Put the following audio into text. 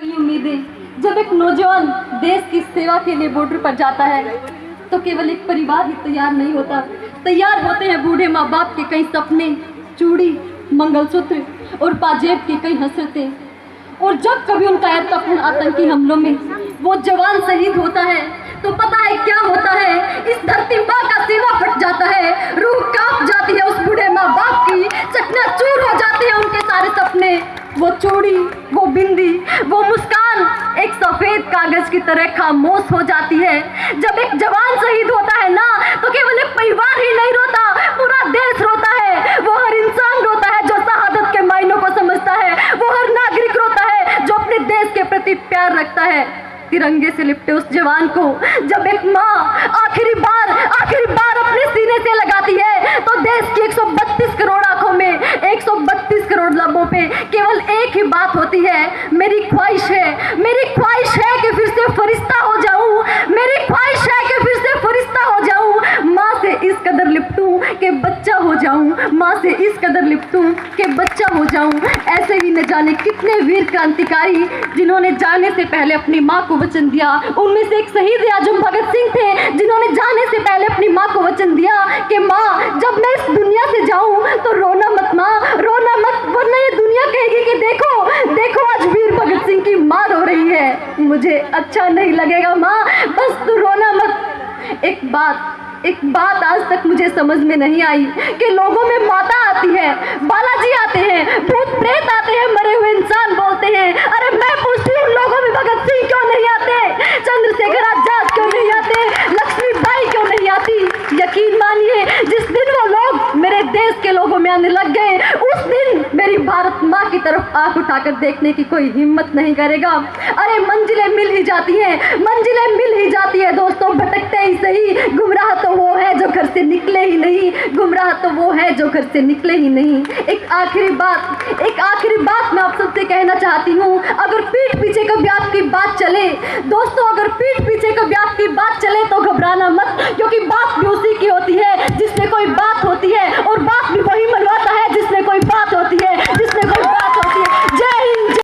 उम्मीदें। जब एक नौजवान देश की सेवा के लिए बॉर्डर पर जाता है तो केवल एक परिवार ही तैयार नहीं होता, तैयार होते हैं बूढ़े माँ बाप के कई सपने, चूड़ी, मंगलसूत्र और पाजेब की कई हसरतें। और जब कभी उनका अर्थपूर्ण आतंकी हमलों में वो जवान शहीद होता है तो पता है क्या होता है, इस धरती माँ का सीना फट जाता है, रूह कांप जाती है उस बूढ़े माँ बाप की, चकनाचूर हो जाते हैं उनके सारे सपने। वो चूड़ी, वो बिंदी, वो मुस्कान एक सफेद कागज की तरह खामोश हो जाती है। जब एक जवान शहीद होता है ना तो केवल एक परिवार ही नहीं रोता, पूरा देश रोता है। वो हर इंसान रोता है जो शहादत के मायनों को समझता है, वो हर नागरिक रोता है जो अपने देश के प्रति प्यार रखता है। तिरंगे से लिपटे उस जवान को जब एक माँ आखिरी बार अपने सीने से लगाती है तो देश की 132 करोड़ आंखों में, 132 करोड़ लबों पे केवल एक ही बात होती है, मेरी ख्वाहिश है कि फिर से फरिश्ता हो जाऊं, मेरी ख्वाहिश है कि फिर से फरिश्ता हो जाऊं, माँ से इस कदर लिपटूं कि बच्चा हो जाऊं, माँ से इस कदर लिपटूं कि बच्चा हो जाऊं। ऐसे ही न जाने कितने वीर क्रांतिकारी जिन्होंने जाने से पहले अपनी माँ को वचन दिया। उनमें से एक शहीद आजम भगत सिंह थे जिन्होंने जाने से पहले अपनी माँ को वचन दिया कि माँ जब मैं इस दुनिया से जाऊं तो रोना मत माँ, रोना मत, वरना ये दुनिया कहेगी कि देखो आज वीर भगत सिंह की माँ रो रही है, मुझे अच्छा नहीं लगेगा माँ, बस तू रोना मत। एक बात आज तक मुझे समझ में नहीं आई कि लोगों में माता आती है, बालाजी आते हैं, भूत प्रेत आते हैं, मरे हुए इंसान बोलते हैं। अरे मैं पूछती हूँ लोगों में भगत सिंह क्यों नहीं आते, चंद्रशेखर आजाद क्यों नहीं आते, लक्ष्मीबाई क्यों नहीं आती? यकीन मानिए जिस दिन वो लोग मेरे देश के लोगों में आने लग गए उस दिन मेरी भारत माँ की तरफ आंख उठाकर देखने की कोई हिम्मत नहीं करेगा। अरे मंजिलें मिल ही जाती है दोस्तों, भटकते ही सही, गुमराह तो वो है जो घर से निकले ही नहीं। एक आखिरी बात मैं आप सबसे कहना चाहती हूँ, अगर पीठ पीछे कभी आपकी बात चले दोस्तों, अगर पीठ पीछे कभी आपकी बात चले तो घबराना मत, क्योंकि बात भी उस